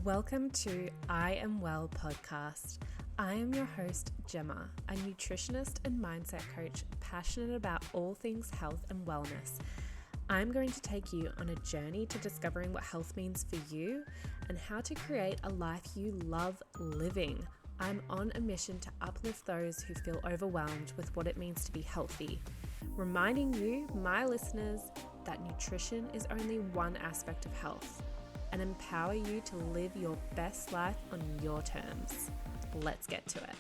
Welcome to I Am Well podcast. I am your host, Gemma, a nutritionist and mindset coach passionate about all things health and wellness. I'm going to take you on a journey to discovering what health means for you and how to create a life you love living. I'm on a mission to uplift those who feel overwhelmed with what it means to be healthy, reminding you, my listeners, that nutrition is only one aspect of health, and empower you to live your best life on your terms. Let's get to it.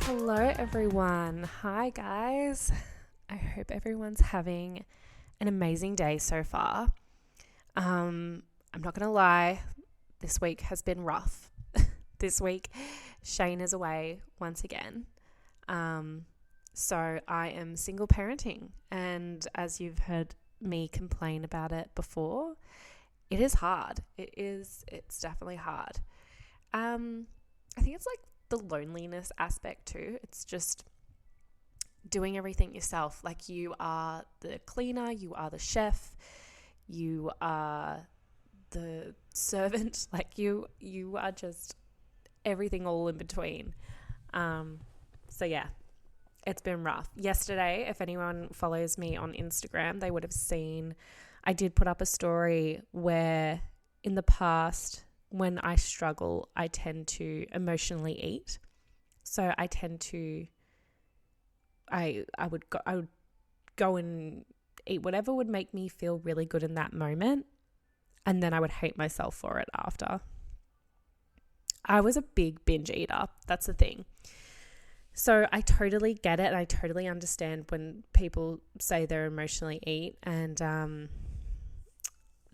Hello everyone. Hi guys. I hope everyone's having an amazing day so far. I'm not going to lie, this week has been rough. This week, Shane is away once again. So I am single parenting, and as you've heard me complain about it before, it is hard. It's definitely hard. I think it's like the loneliness aspect too. It's just doing everything yourself. Like, you are the cleaner, you are the chef, you are the servant, like you are just everything all in between. So yeah, it's been rough. Yesterday, if anyone follows me on Instagram, they would have seen I did put up a story where in the past, when I struggle, I tend to emotionally eat. So I tend to, I would go and eat whatever would make me feel really good in that moment, and then I would hate myself for it after. I was a big binge eater. That's the thing. So I totally get it, and I totally understand when people say they're emotionally eat, and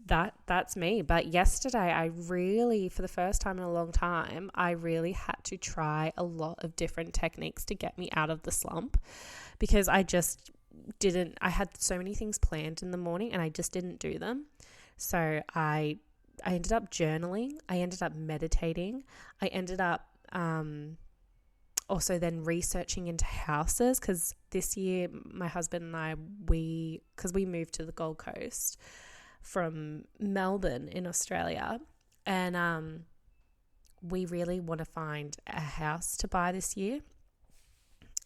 that's me. But yesterday, I really, for the first time in a long time, I really had to try a lot of different techniques to get me out of the slump, because I had so many things planned in the morning and I just didn't do them. So I ended up journaling, I ended up meditating, I ended up also then researching into houses, because this year my husband and I, because we moved to the Gold Coast from Melbourne in Australia, and we really want to find a house to buy this year,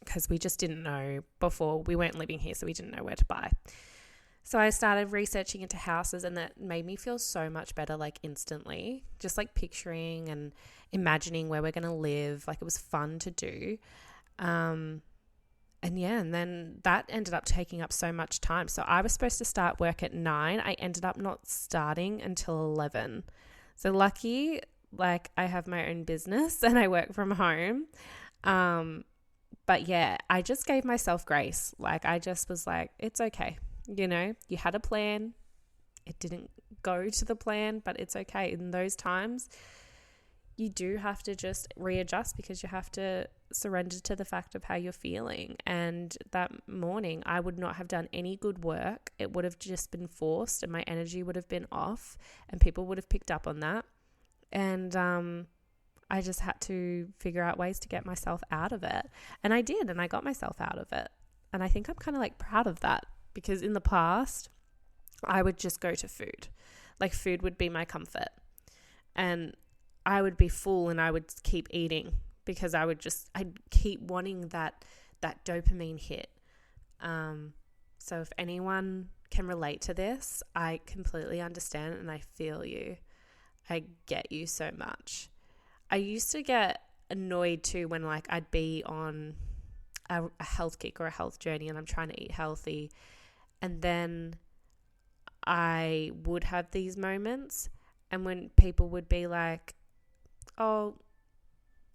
because we just didn't know before. We weren't living here, so we didn't know where to buy. So I started researching into houses, and that made me feel so much better, like instantly, just like picturing and imagining where we're going to live. Like, it was fun to do. And then that ended up taking up so much time. So I was supposed to start work at 9. I ended up not starting until 11. So lucky, like, I have my own business and I work from home. But yeah, I just gave myself grace. Like, I just was like, it's okay. You know, you had a plan. It didn't go to the plan, but it's okay. In those times, you do have to just readjust, because you have to surrender to the fact of how you're feeling. And that morning, I would not have done any good work. It would have just been forced, and my energy would have been off, and people would have picked up on that. And I just had to figure out ways to get myself out of it. And I did, and I got myself out of it. And I think I'm kind of like proud of that, because in the past, I would just go to food. Like, food would be my comfort. And I would be full and I would keep eating, because I'd keep wanting that dopamine hit. So if anyone can relate to this, I completely understand and I feel you. I get you so much. I used to get annoyed too when, like, I'd be on a health kick or a health journey and I'm trying to eat healthy, and then I would have these moments, and when people would be like, oh,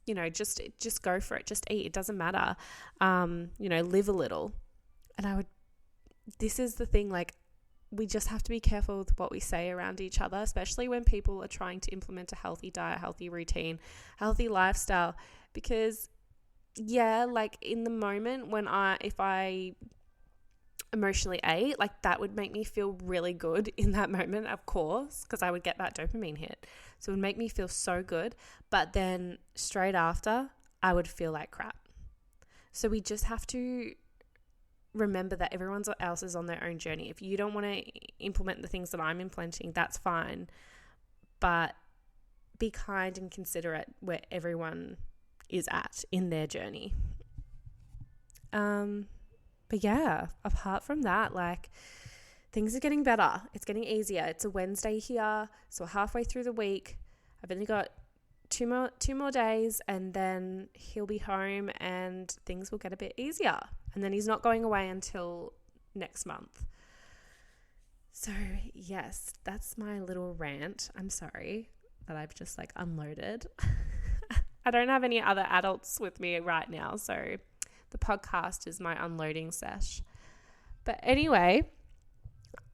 you know, just go for it, just eat, it doesn't matter, you know, live a little. And this is the thing, like, we just have to be careful with what we say around each other, especially when people are trying to implement a healthy diet, healthy routine, healthy lifestyle, because yeah, like, in the moment when if I emotionally ate, like, that would make me feel really good in that moment, of course, because I would get that dopamine hit. So it would make me feel so good. But then straight after, I would feel like crap. So we just have to remember that everyone else is on their own journey. If you don't want to implement the things that I'm implementing, that's fine. But be kind and considerate where everyone is at in their journey. But yeah, apart from that, like, things are getting better. It's getting easier. It's a Wednesday here, so we're halfway through the week. I've only got two more days, and then he'll be home and things will get a bit easier. And then he's not going away until next month. So yes, that's my little rant. I'm sorry that I've just like unloaded. I don't have any other adults with me right now, so the podcast is my unloading sesh. But anyway,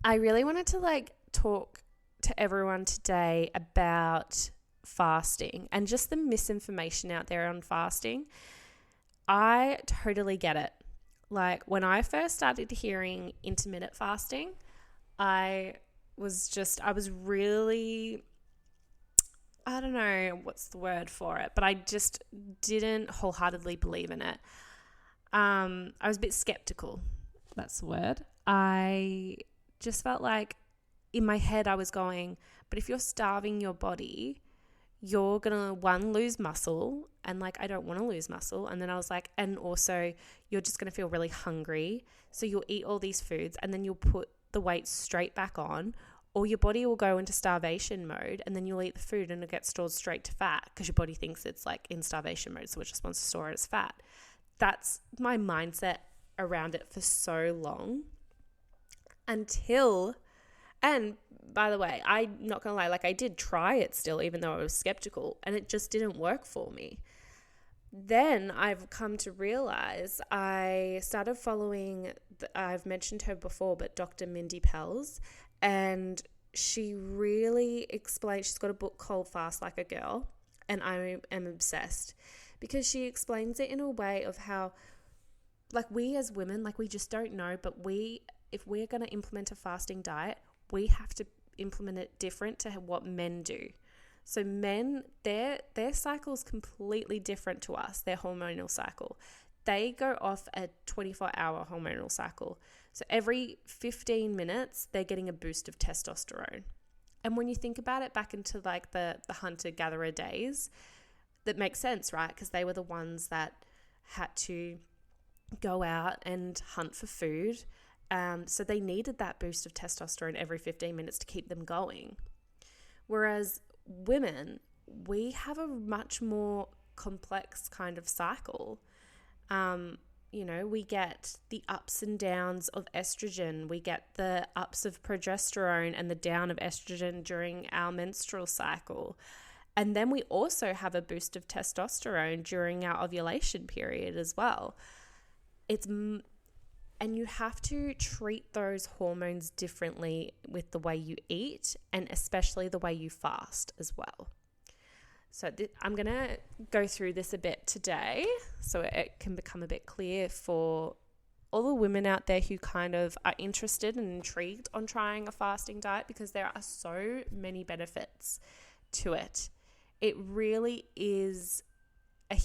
I really wanted to like talk to everyone today about fasting and just the misinformation out there on fasting. I totally get it. Like, when I first started hearing intermittent fasting, I was really, I don't know what's the word for it, but I just didn't wholeheartedly believe in it. I was a bit skeptical. That's the word. I just felt like in my head I was going, but if you're starving your body, you're going to, one, lose muscle, and like, I don't want to lose muscle. And then I was like, and also you're just going to feel really hungry. So you'll eat all these foods and then you'll put the weight straight back on, or your body will go into starvation mode and then you'll eat the food and it gets stored straight to fat because your body thinks it's like in starvation mode. So it just wants to store it as fat. That's my mindset around it for so long until, and by the way, I'm not going to lie, like, I did try it still, even though I was skeptical, and it just didn't work for me. Then I've come to realize I started following, I've mentioned her before, but Dr. Mindy Pelz, and she really explains, she's got a book called Fast Like a Girl, and I am obsessed because she explains it in a way of how, like, we as women, like, we just don't know, but if we're going to implement a fasting diet, we have to implement it different to what men do. So men, their cycle is completely different to us, their hormonal cycle. They go off a 24-hour hormonal cycle. So every 15 minutes, they're getting a boost of testosterone. And when you think about it back into like the hunter-gatherer days, that makes sense, right? Because they were the ones that had to go out and hunt for food. So they needed that boost of testosterone every 15 minutes to keep them going. Whereas women, we have a much more complex kind of cycle. We get the ups and downs of estrogen. We get the ups of progesterone and the down of estrogen during our menstrual cycle. And then we also have a boost of testosterone during our ovulation period as well. And you have to treat those hormones differently with the way you eat, and especially the way you fast as well. So I'm going to go through this a bit today so it can become a bit clear for all the women out there who kind of are interested and intrigued on trying a fasting diet, because there are so many benefits to it. It really is a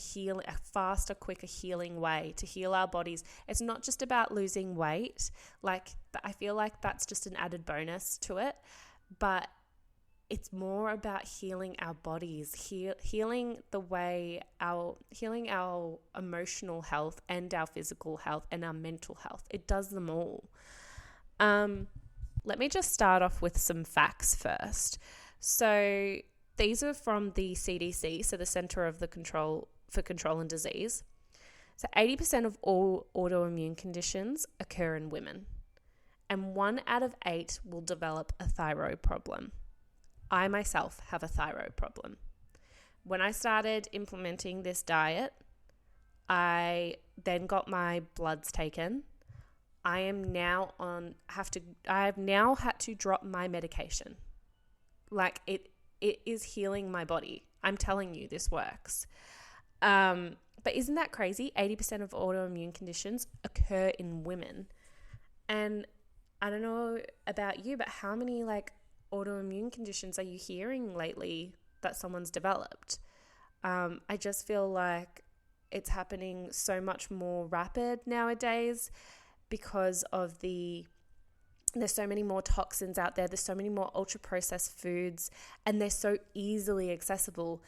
faster, quicker healing way to heal our bodies. It's not just about losing weight. Like, I feel like that's just an added bonus to it, but it's more about healing our bodies, healing our emotional health and our physical health and our mental health. It does them all. Let me just start off with some facts first. So these are from the CDC, so the Center for Control and Disease. So 80% of all autoimmune conditions occur in women, and 1 out of 8 will develop a thyroid problem. I myself have a thyroid problem. When I started implementing this diet, I then got my bloods taken. I have now had to drop my medication. Like, it is healing my body. I'm telling you, this works. But isn't that crazy? 80% of autoimmune conditions occur in women. And I don't know about you, but how many like autoimmune conditions are you hearing lately that someone's developed? I just feel like it's happening so much more rapid nowadays. because of there's so many more toxins out there. There's so many more ultra processed foods, and they're so easily accessible.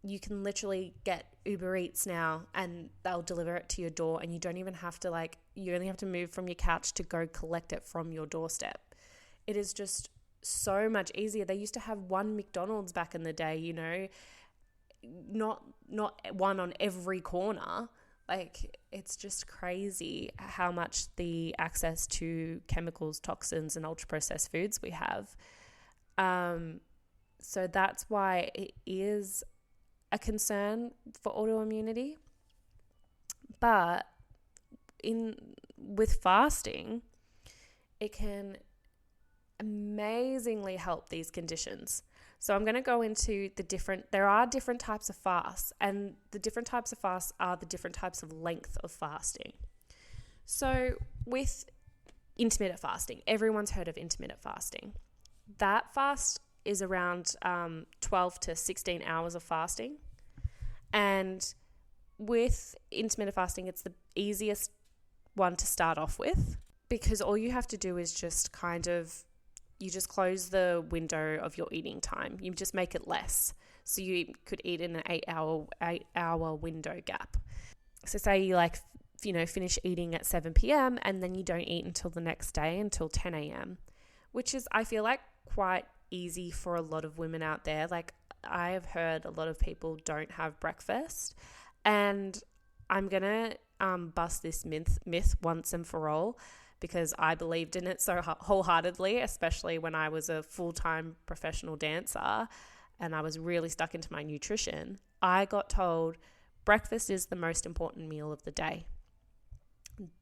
You can literally get Uber Eats now and they'll deliver it to your door, and you don't even have to you only have to move from your couch to go collect it from your doorstep. It is just so much easier. They used to have one McDonald's back in the day, not one on every corner. It's just crazy how much the access to chemicals, toxins, and ultra-processed foods we have. So that's why it is a concern for autoimmunity. But with fasting, it can amazingly help these conditions. So I'm going to go into there are different types of fasts, and the different types of fasts are the different types of length of fasting. So with intermittent fasting, everyone's heard of intermittent fasting. That fast is around 12 to 16 hours of fasting. And with intermittent fasting, it's the easiest one to start off with, because all you have to do is just you just close the window of your eating time. You just make it less. So you could eat in an 8-hour window gap. So say you finish eating at 7 p.m. and then you don't eat until the next day, until 10 a.m., which is, I feel like, quite easy for a lot of women out there. I have heard a lot of people don't have breakfast, and I'm going to bust this myth once and for all, because I believed in it so wholeheartedly, especially when I was a full-time professional dancer and I was really stuck into my nutrition. I got told breakfast is the most important meal of the day.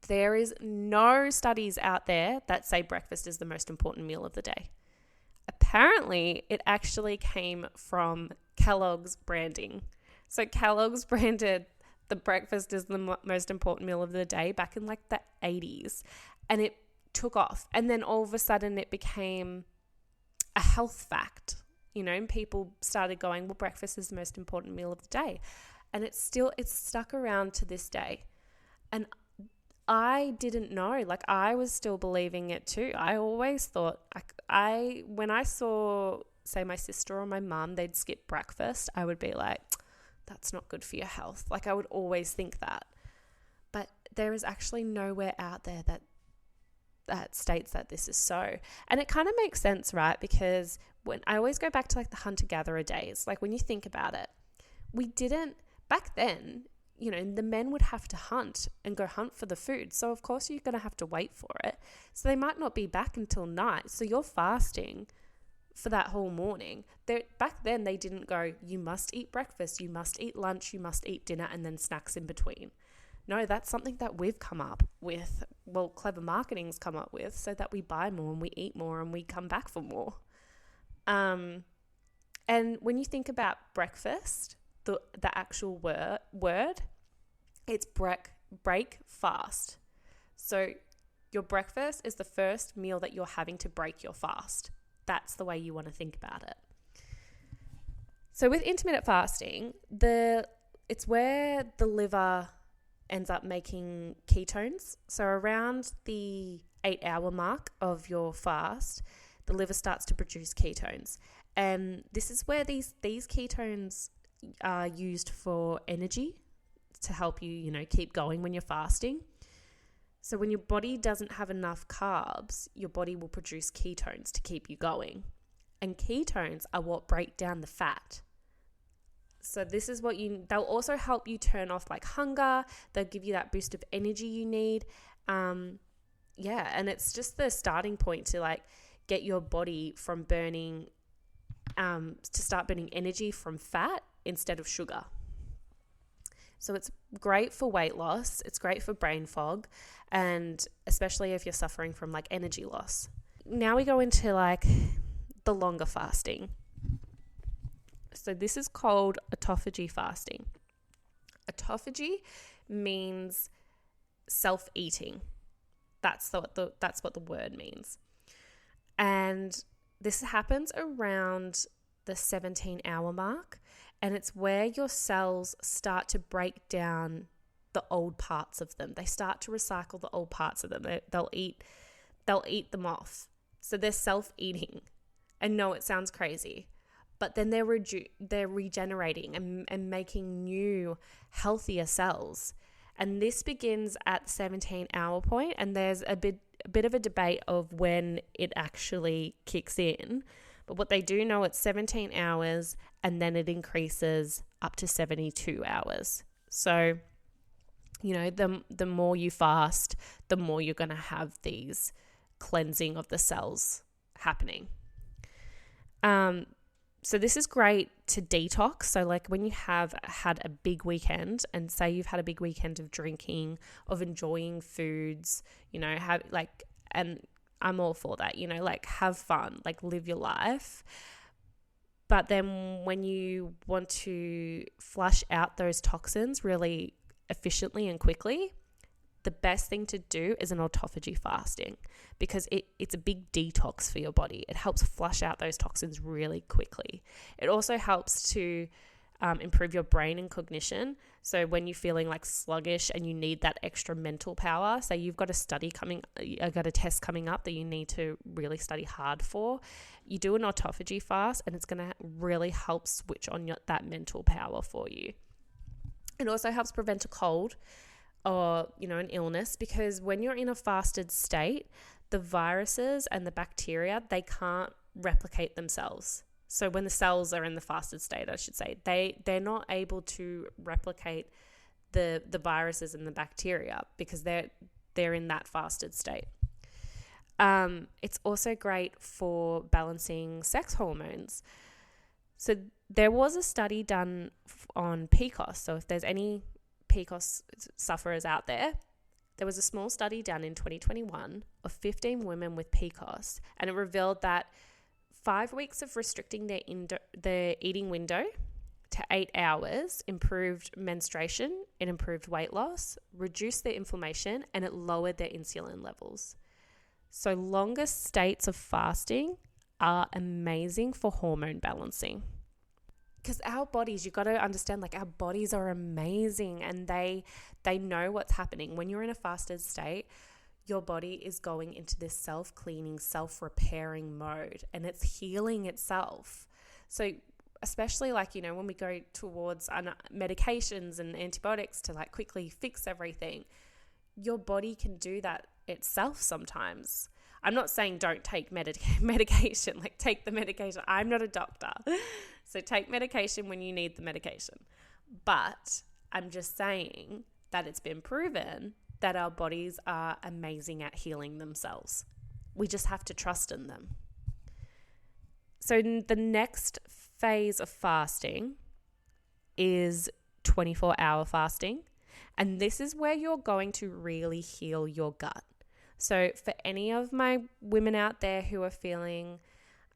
There is no studies out there that say breakfast is the most important meal of the day. Apparently, it actually came from Kellogg's branding. So Kellogg's branded the breakfast is the most important meal of the day back in the 80s. And it took off. And then all of a sudden it became a health fact. And people started going, well, breakfast is the most important meal of the day. And it's stuck around to this day. And I didn't know. I was still believing it too. I always thought, when I saw, say, my sister or my mum, they'd skip breakfast, I would be like, that's not good for your health. I would always think that. But there is actually nowhere out there that states that this is so. And it kind of makes sense, right? Because when I always go back to the hunter-gatherer days, when you think about it, back then, the men would have to hunt and go hunt for the food. So of course you're going to have to wait for it. So they might not be back until night. So you're fasting for that whole morning. Back then they didn't go, you must eat breakfast, you must eat lunch, you must eat dinner, and then snacks in between. No, that's something that we've come up with. Well, clever marketing's come up with, so that we buy more and we eat more and we come back for more. And when you think about breakfast, the actual word, it's break fast. So your breakfast is the first meal that you're having to break your fast. That's the way you want to think about it. So with intermittent fasting, it's where the liver ends up making ketones. So around the 8-hour mark of your fast, the liver starts to produce ketones. And this is where these ketones are used for energy to help you, keep going when you're fasting. So when your body doesn't have enough carbs, your body will produce ketones to keep you going. And ketones are what break down the fat. So this is they'll also help you turn off hunger. They'll give you that boost of energy you need. And it's just the starting point to get your body from burning, to start burning energy from fat instead of sugar. So it's great for weight loss. It's great for brain fog, and especially if you're suffering from energy loss. Now we go into the longer fasting. So this is called autophagy fasting. Autophagy means self-eating. That's what the word means. And this happens around the 17-hour mark, and it's where your cells start to break down the old parts of them. They start to recycle the old parts of them. They'll eat them off. So they're self-eating. And no, it sounds crazy, but then they're regenerating and making new, healthier cells. And this begins at the 17-hour point, and there's a bit of a debate of when it actually kicks in. But what they do know, it's 17 hours, and then it increases up to 72 hours. So, the more you fast, the more you're going to have these cleansing of the cells happening. So this is great to detox. So like when you have had a big weekend, and say you've had a big weekend of drinking, of enjoying foods, and I'm all for that, have fun, live your life. But then when you want to flush out those toxins really efficiently and quickly, the best thing to do is an autophagy fasting, because it's a big detox for your body. It helps flush out those toxins really quickly. It also helps to improve your brain and cognition. So when you're feeling sluggish and you need that extra mental power, say you've got a test coming up that you need to really study hard for, you do an autophagy fast, and it's going to really help switch on that mental power for you. It also helps prevent a cold or, an illness, because when you're in a fasted state, the viruses and the bacteria, they can't replicate themselves. So when the cells are in the fasted state, I should say, they're not able to replicate the viruses and the bacteria, because they're in that fasted state. It's also great for balancing sex hormones. So there was a study done on PCOS. So if there's any PCOS sufferers out there was a small study done in 2021 of 15 women with PCOS, and it revealed that 5 weeks of restricting their eating window to 8 hours improved menstruation, it improved weight loss, reduced their inflammation, and it lowered their insulin levels. So longer states of fasting are amazing for hormone balancing. Because our bodies, you've got to understand, our bodies are amazing, and they know what's happening. When you're in a fasted state, your body is going into this self-cleaning, self-repairing mode, and it's healing itself. So especially when we go towards medications and antibiotics to quickly fix everything, your body can do that itself sometimes. I'm not saying don't take medication, take the medication. I'm not a doctor. So take medication when you need the medication. But I'm just saying that it's been proven that our bodies are amazing at healing themselves. We just have to trust in them. So the next phase of fasting is 24-hour fasting. And this is where you're going to really heal your gut. So for any of my women out there who are feeling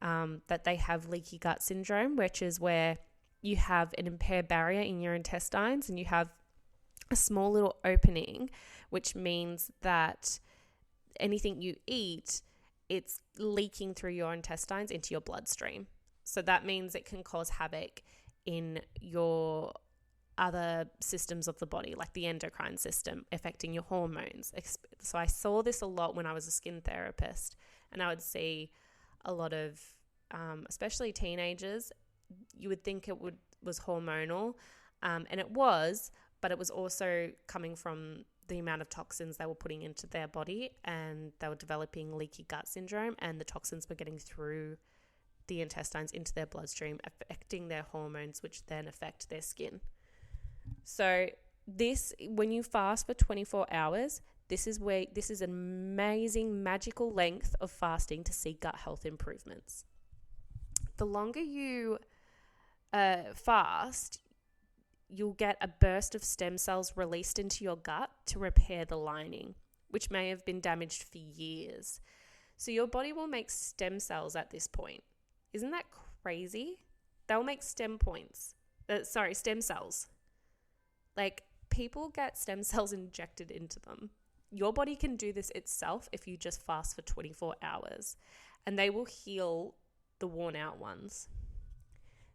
that they have leaky gut syndrome, which is where you have an impaired barrier in your intestines and you have a small little opening, which means that anything you eat, it's leaking through your intestines into your bloodstream. So that means it can cause havoc in your other systems of the body, like the endocrine system, affecting your hormones. So I saw this a lot when I was a skin therapist, and I would see a lot of, especially teenagers, you would think was hormonal, and it was, but it was also coming from the amount of toxins they were putting into their body, and they were developing leaky gut syndrome, and the toxins were getting through the intestines into their bloodstream, affecting their hormones, which then affect their skin. So when you fast for 24 hours, this is an amazing magical length of fasting to see gut health improvements. The longer you fast, you'll get a burst of stem cells released into your gut to repair the lining, which may have been damaged for years. So your body will make stem cells at this point. Isn't that crazy? They'll make stem cells. People get stem cells injected into them. Your body can do this itself if you just fast for 24 hours, and they will heal the worn out ones.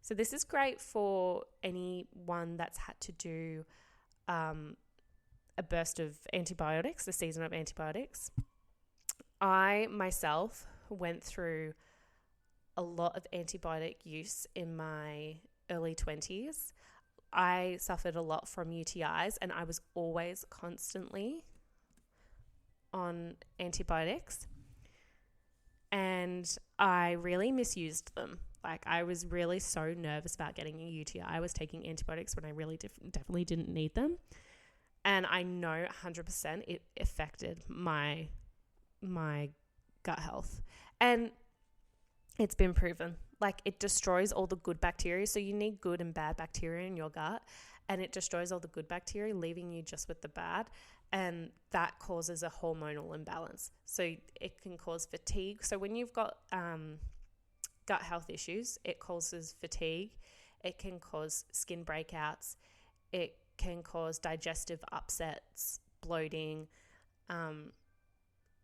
So this is great for anyone that's had to do a burst of antibiotics, the season of antibiotics. I myself went through a lot of antibiotic use in my early 20s. I suffered a lot from UTIs, and I was always constantly on antibiotics, and I really misused them. Like, I was really so nervous about getting a UTI. I was taking antibiotics when I really definitely didn't need them. And I know 100% it affected my gut health. And it's been proven. Like, it destroys all the good bacteria. So you need good and bad bacteria in your gut, and it destroys all the good bacteria, leaving you just with the bad. And that causes a hormonal imbalance. So it can cause fatigue. So when you've got gut health issues, it causes fatigue. It can cause skin breakouts. It can cause digestive upsets, bloating. You're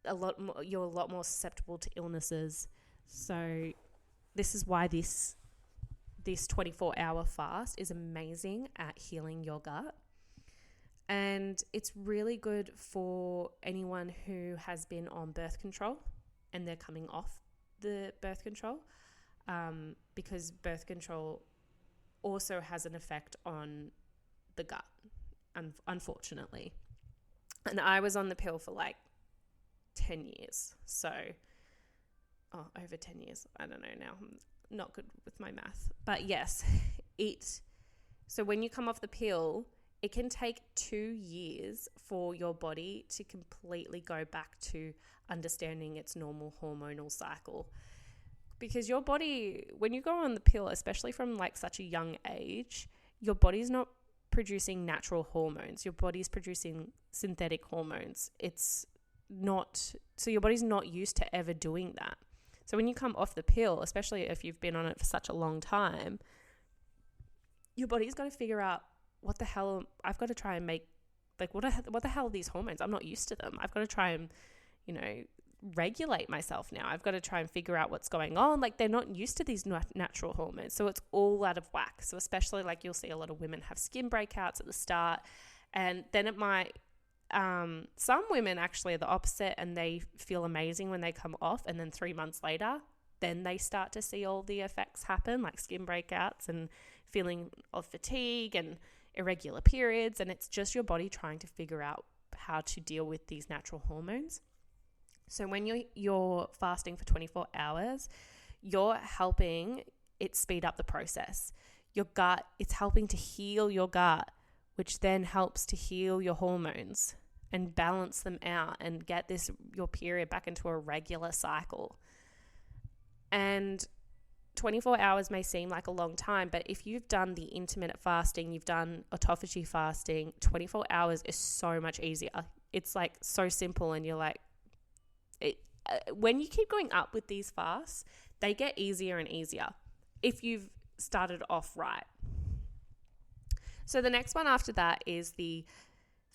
a lot more susceptible to illnesses. So this is why this 24-hour fast is amazing at healing your gut. And it's really good for anyone who has been on birth control and they're coming off the birth control, because birth control also has an effect on the gut, unfortunately. And I was on the pill for like 10 years. So, over 10 years. I don't know now. I'm not good with my math. But yes, so when you come off the pill, it can take 2 years for your body to completely go back to understanding its normal hormonal cycle. Because your body, when you go on the pill, especially from like such a young age, your body's not producing natural hormones. Your body's producing synthetic hormones. So your body's not used to ever doing that. So when you come off the pill, especially if you've been on it for such a long time, your body's got to figure out, what the hell, I've got to try and make, like, what the hell are these hormones? I'm not used to them. I've got to try and, regulate myself now. I've got to try and figure out what's going on. Like, they're not used to these natural hormones. So it's all out of whack. So especially, like, you'll see a lot of women have skin breakouts at the start, and then it might, some women actually are the opposite, and they feel amazing when they come off, and then 3 months later, then they start to see all the effects happen, like skin breakouts and feeling of fatigue and irregular periods. And it's just your body trying to figure out how to deal with these natural hormones. So when you're fasting for 24 hours, you're helping it speed up the process. Your gut, it's helping to heal your gut, which then helps to heal your hormones and balance them out and get your period back into a regular cycle. And 24 hours may seem like a long time, but if you've done the intermittent fasting, you've done autophagy fasting, 24 hours is so much easier. It's like so simple, and you're like, when you keep going up with these fasts, they get easier and easier if you've started off right. So the next one after that is the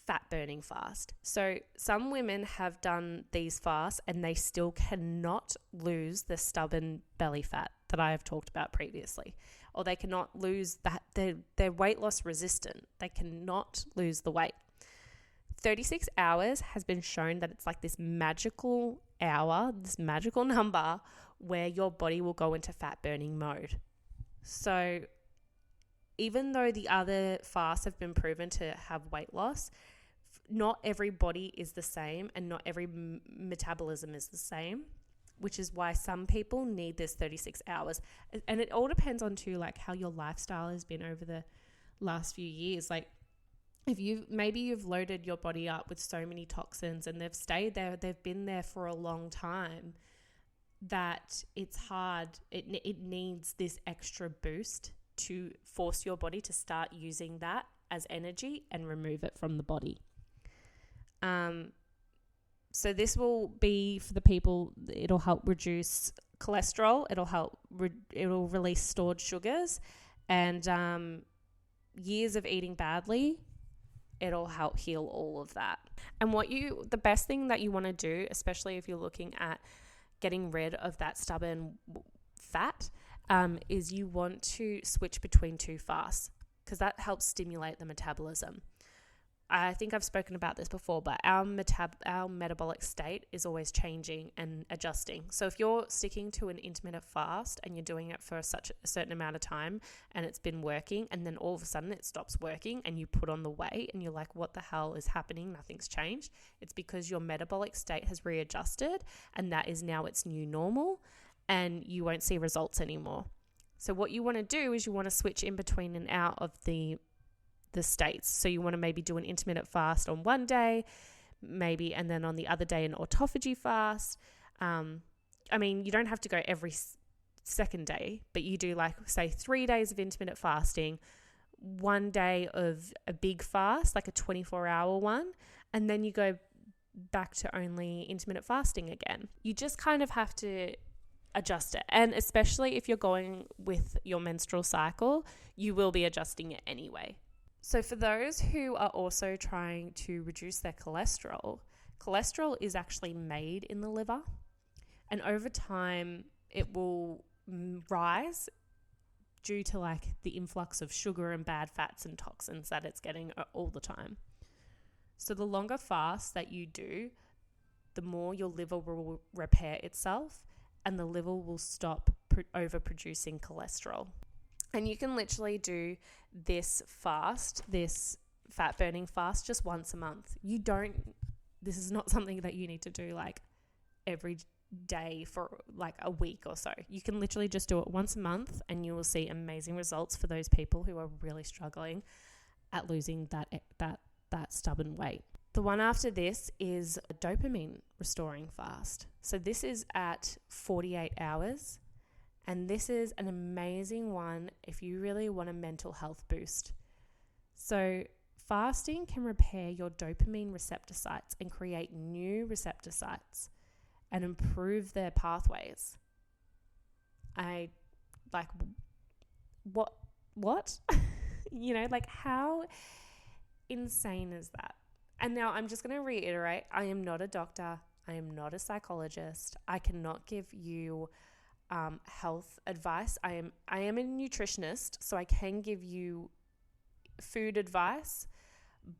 fat burning fast. So some women have done these fasts and they still cannot lose the stubborn belly fat that I have talked about previously, or they cannot lose that. They're weight loss resistant. They cannot lose the weight. 36 hours has been shown that it's like this magical hour, this magical number where your body will go into fat burning mode. So even though the other fasts have been proven to have weight loss, not every body is the same, and not every metabolism is the same, which is why some people need this 36 hours. And it all depends on too, like, how your lifestyle has been over the last few years. Like, if you've loaded your body up with so many toxins and they've stayed there, they've been there for a long time, that it's hard. It needs this extra boost to force your body to start using that as energy and remove it from the body. So this will be for the people, it'll help reduce cholesterol, it'll release stored sugars, and years of eating badly, it'll help heal all of that. And the best thing that you want to do, especially if you're looking at getting rid of that stubborn fat, is you want to switch between two fasts, because that helps stimulate the metabolism. I think I've spoken about this before, but our metabolic state is always changing and adjusting. So if you're sticking to an intermittent fast and you're doing it for such a certain amount of time and it's been working, and then all of a sudden it stops working and you put on the weight and you're like, what the hell is happening? Nothing's changed. It's because your metabolic state has readjusted, and that is now its new normal, and you won't see results anymore. So what you want to do is you want to switch in between and out of the states. So you want to maybe do an intermittent fast on one day, maybe, and then on the other day an autophagy fast. I mean, you don't have to go every second day, but you do, like, say 3 days of intermittent fasting, 1 day of a big fast, like a 24-hour one, and then you go back to only intermittent fasting again. You just kind of have to adjust it. And especially if you're going with your menstrual cycle, you will be adjusting it anyway. So for those who are also trying to reduce their cholesterol is actually made in the liver, and over time it will rise due to, like, the influx of sugar and bad fats and toxins that it's getting all the time. So the longer fast that you do, the more your liver will repair itself, and the liver will stop overproducing cholesterol. And you can literally do this fast, this fat burning fast, just once a month. This is not something that you need to do like every day for like a week or so. You can literally just do it once a month, and you will see amazing results for those people who are really struggling at losing that stubborn weight. The one after this is a dopamine restoring fast. So this is at 48 hours. And this is an amazing one if you really want a mental health boost. So fasting can repair your dopamine receptor sites and create new receptor sites and improve their pathways. I like, what? You know, like, how insane is that? And now I'm just going to reiterate, I am not a doctor. I am not a psychologist. I cannot give you health advice. I am a nutritionist, so I can give you food advice.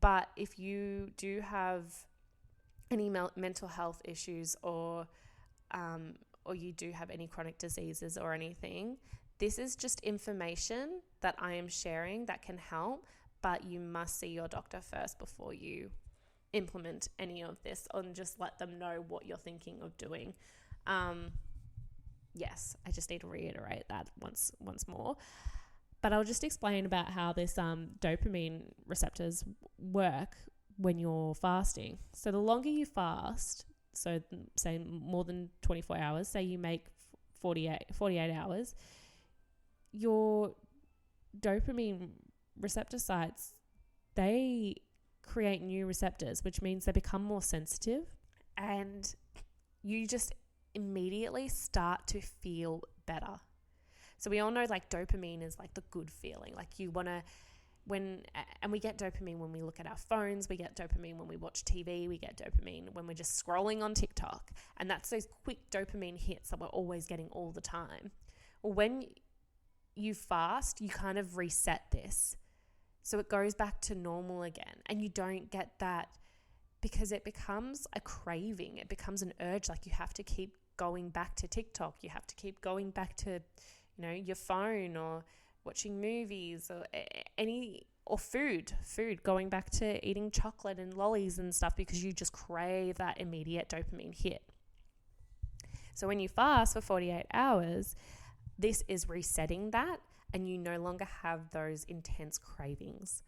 But if you do have any mental health issues, or you do have any chronic diseases or anything, this is just information that I am sharing that can help. But you must see your doctor first before you implement any of this, and just let them know what you're thinking of doing. Yes, I just need to reiterate that once more. But I'll just explain about how this dopamine receptors work when you're fasting. So the longer you fast, so say more than 24 hours, say you make 48 hours, your dopamine receptor sites, they create new receptors, which means they become more sensitive, and you just immediately start to feel better. So we all know, like, dopamine is like the good feeling. Like, you want to, and we get dopamine when we look at our phones, we get dopamine when we watch TV, we get dopamine when we're just scrolling on TikTok. And that's those quick dopamine hits that we're always getting all the time. Well, when you fast, you kind of reset this. So it goes back to normal again, and you don't get that, because it becomes a craving. It becomes an urge. Like, you have to keep going back to TikTok. You have to keep going back to, your phone, or watching movies, or food, going back to eating chocolate and lollies and stuff, because you just crave that immediate dopamine hit. So when you fast for 48 hours, this is resetting that, and you no longer have those intense cravings.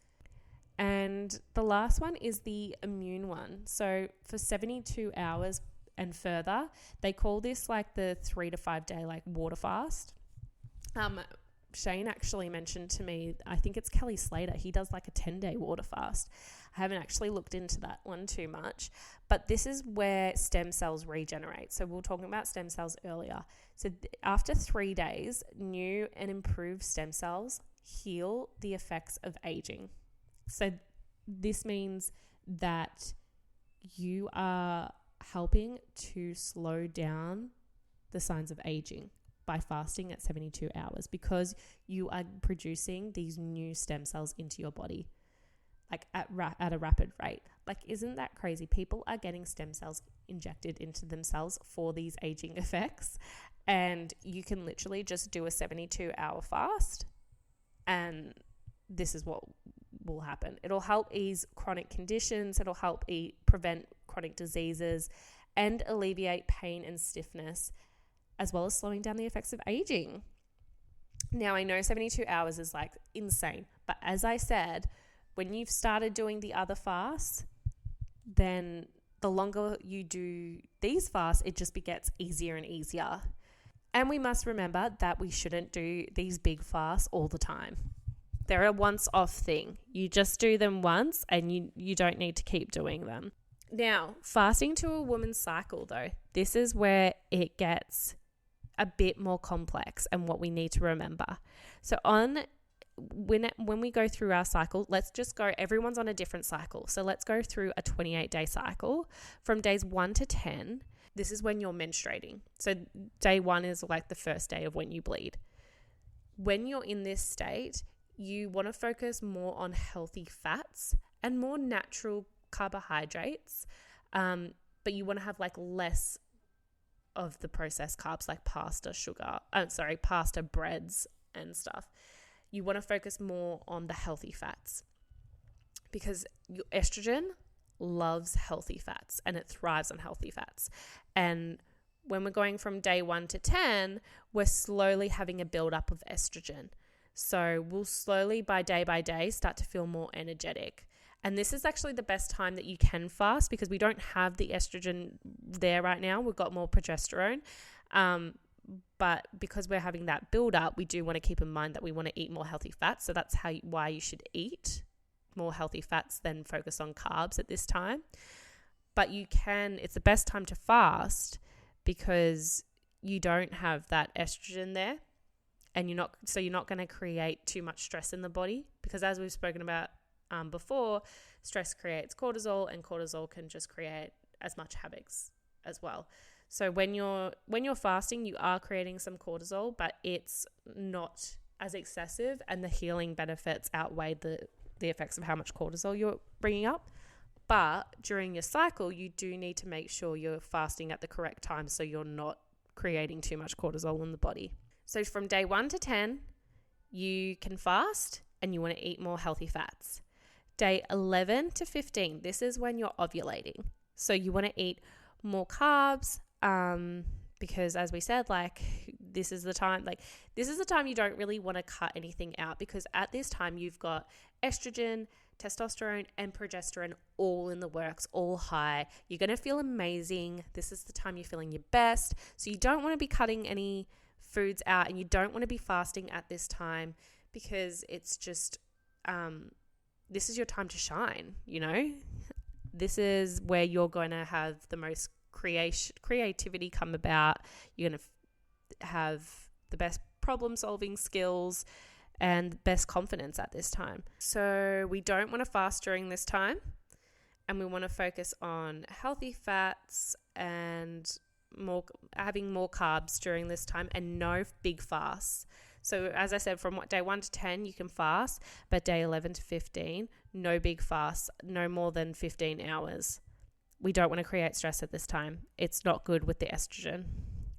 And the last one is the immune one. So for 72 hours and further, they call this like the 3 to 5 day like water fast. Shane actually mentioned to me, I think it's Kelly Slater, he does like a 10-day water fast. I haven't actually looked into that one too much, but this is where stem cells regenerate. So we were talking about stem cells earlier. So after 3 days, new and improved stem cells heal the effects of aging. So this means that you are helping to slow down the signs of aging by fasting at 72 hours, because you are producing these new stem cells into your body. like at a rapid rate. Like, isn't that crazy? People are getting stem cells injected into themselves for these aging effects, and you can literally just do a 72-hour fast, and this is what will happen. It'll help ease chronic conditions, it'll help prevent chronic diseases, and alleviate pain and stiffness, as well as slowing down the effects of aging. Now, I know 72 hours is like insane, but as I said, when you've started doing the other fasts, then the longer you do these fasts, it just gets easier and easier. And we must remember that we shouldn't do these big fasts all the time. They're a once-off thing. You just do them once, and you don't need to keep doing them. Now, fasting to a woman's cycle, though, this is where it gets a bit more complex and what we need to remember. So when we go through our cycle, let's just go, everyone's on a different cycle. So let's go through a 28-day cycle from days 1 to 10. This is when you're menstruating. So day 1 is like the first day of when you bleed. When you're in this state, you want to focus more on healthy fats and more natural carbohydrates, but you want to have like less of the processed carbs like pasta, breads and stuff. You want to focus more on the healthy fats because your estrogen loves healthy fats and it thrives on healthy fats. And when we're going from day 1 to 10, we're slowly having a buildup of estrogen. So we'll slowly, by day, start to feel more energetic. And this is actually the best time that you can fast because we don't have the estrogen there right now. We've got more progesterone. But because we're having that build up, we do want to keep in mind that we want to eat more healthy fats. So that's why you should eat more healthy fats than focus on carbs at this time. But it's the best time to fast because you don't have that estrogen there. And you're not going to create too much stress in the body because, as we've spoken about before, stress creates cortisol, and cortisol can just create as much havoc as well. So when you're fasting, you are creating some cortisol, but it's not as excessive, and the healing benefits outweigh the effects of how much cortisol you're bringing up. But during your cycle, you do need to make sure you're fasting at the correct time so you're not creating too much cortisol in the body. So from day 1 to 10, you can fast and you want to eat more healthy fats. Day 11 to 15, this is when you're ovulating. So you want to eat more carbs because, as we said, this is the time you don't really want to cut anything out because at this time you've got estrogen, testosterone, and progesterone all in the works, all high. You're going to feel amazing. This is the time you're feeling your best. So you don't want to be cutting any foods out, and you don't want to be fasting at this time because it's just this is your time to shine. This is where you're going to have the most creativity come about. You're going to have the best problem solving skills and best confidence at this time. So we don't want to fast during this time, and we want to focus on healthy fats and having more carbs during this time, and no big fasts. So as I said, from day 1 to 10 you can fast, but day 11 to 15 no big fasts, no more than 15 hours. We don't want to create stress at this time. It's not good with the estrogen.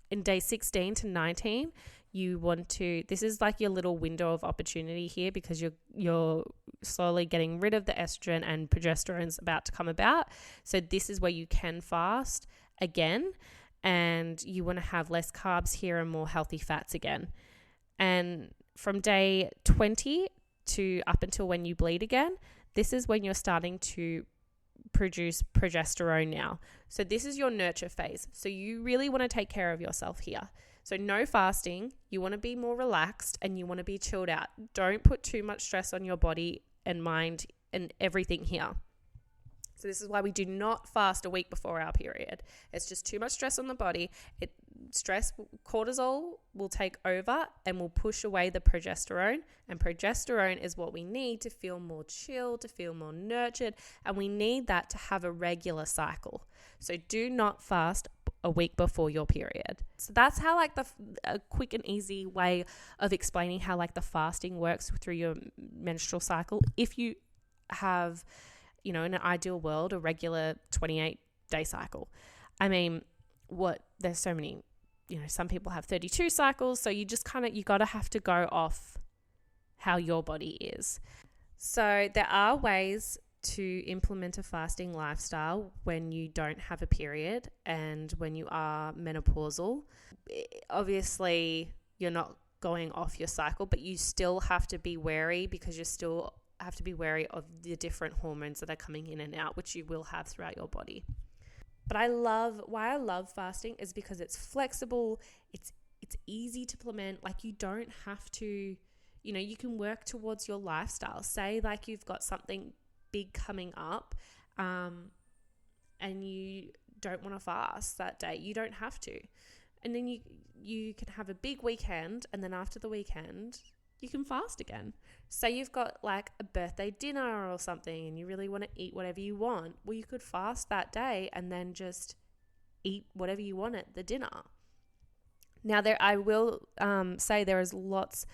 In day 16 to 19 this is like your little window of opportunity here because you're slowly getting rid of the estrogen and progesterone's about to come about. So this is where you can fast again, and you want to have less carbs here and more healthy fats again. And from day 20 to up until when you bleed again, this is when you're starting to produce progesterone now. So this is your nurture phase. So you really want to take care of yourself here. So no fasting. You want to be more relaxed and you want to be chilled out. Don't put too much stress on your body and mind and everything here. So this is why we do not fast a week before our period. It's just too much stress on the body. Cortisol will take over and will push away the progesterone. And progesterone is what we need to feel more chilled, to feel more nurtured. And we need that to have a regular cycle. So do not fast a week before your period. So that's how a quick and easy way of explaining how the fasting works through your menstrual cycle if you have, in an ideal world, a regular 28-day cycle. I mean, there's so many, some people have 32 cycles. So you just you got to have to go off how your body is. So there are ways to implement a fasting lifestyle when you don't have a period and when you are menopausal. Obviously, you're not going off your cycle, but you still have to be wary, because you still have to be wary of the different hormones that are coming in and out, which you will have throughout your body. But why I love fasting is because it's flexible, it's easy to implement. Like, you don't have to, you can work towards your lifestyle. Say like you've got something big coming up, and you don't want to fast that day, you don't have to. And then you can have a big weekend, and then after the weekend you can fast again. Say you've got like a birthday dinner or something and you really want to eat whatever you want. Well, you could fast that day and then just eat whatever you want at the dinner. Now, I will say there is lots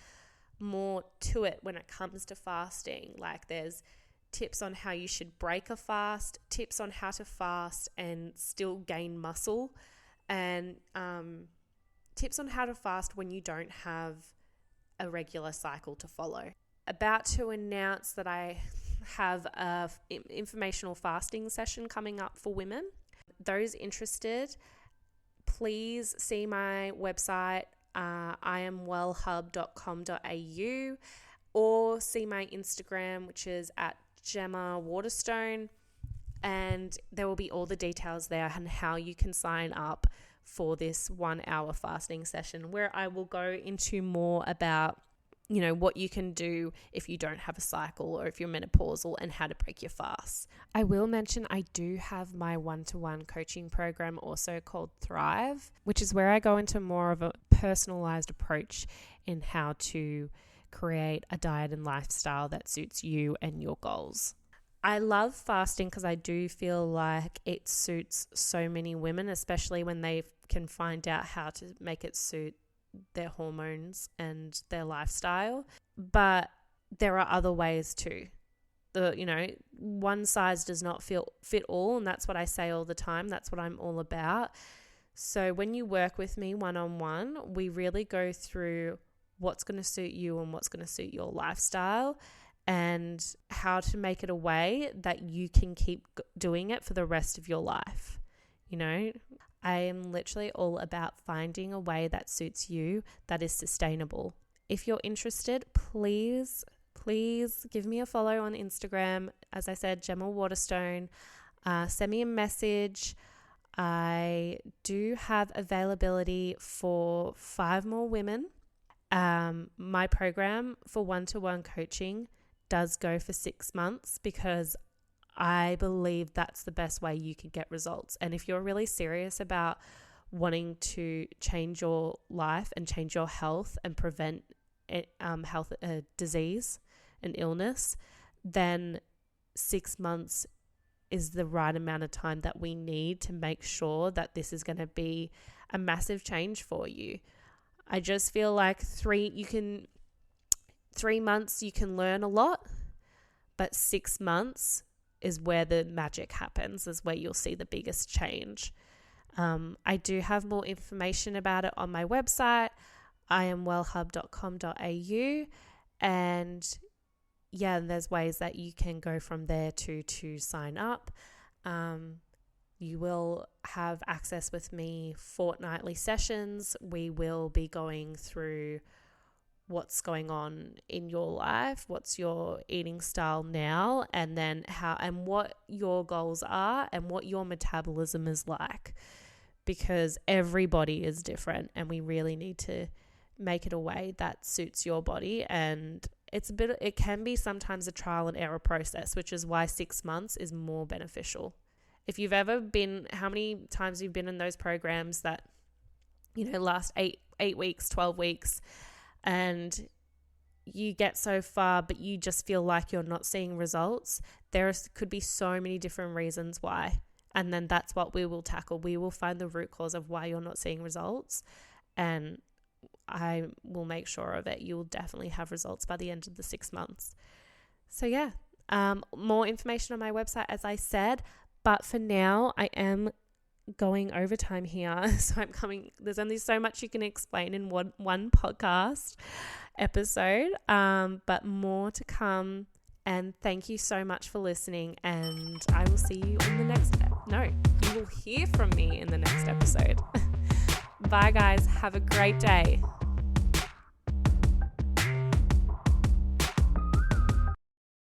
more to it when it comes to fasting. Like, there's tips on how you should break a fast, tips on how to fast and still gain muscle, and tips on how to fast when you don't have a regular cycle to follow. About to announce that I have a informational fasting session coming up for women. Those interested, please see my website, iamwellhub.com.au, or see my Instagram, which is at Gemma Waterstone, and there will be all the details there and how you can sign up for this 1 hour fasting session, where I will go into more about, what you can do if you don't have a cycle or if you're menopausal, and how to break your fast. I will mention I do have my one-to-one coaching program, also called Thrive, which is where I go into more of a personalized approach in how to create a diet and lifestyle that suits you and your goals. I love fasting because I do feel like it suits so many women, especially when they can find out how to make it suit their hormones and their lifestyle. But there are other ways too. One size does not fit all, and that's what I say all the time. That's what I'm all about. So when you work with me one-on-one, we really go through what's going to suit you and what's going to suit your lifestyle, and how to make it a way that you can keep doing it for the rest of your life. I am literally all about finding a way that suits you, that is sustainable. If you're interested, please give me a follow on Instagram. As I said, Gemma Waterstone. Send me a message. I do have availability for 5 more women. My program for one-to-one coaching does go for 6 months, because I believe that's the best way you can get results. And if you're really serious about wanting to change your life and change your health and prevent disease and illness, then 6 months is the right amount of time that we need to make sure that this is going to be a massive change for you. I just feel like 3 months you can learn a lot, but 6 months is where the magic happens, is where you'll see the biggest change. I do have more information about it on my website, iamwellhub.com.au, and there's ways that you can go from there to sign up. You will have access with me fortnightly sessions. We will be going through what's going on in your life, what's your eating style now, and then how and what your goals are and what your metabolism is like, because everybody is different and we really need to make it a way that suits your body. And it can be sometimes a trial and error process, which is why 6 months is more beneficial. If you've ever been, how many times you've been in those programs that, last 8 weeks, 12 weeks, and you get so far, but you just feel like you're not seeing results, could be so many different reasons why. And then that's what we will tackle. We will find the root cause of why you're not seeing results, and I will make sure of it. You will definitely have results by the end of the 6 months. So More information on my website, as I said. But for now, I am going overtime here. So there's only so much you can explain in one podcast episode. But more to come. And thank you so much for listening. And I will see you in the next you will hear from me in the next episode. Bye guys. Have a great day.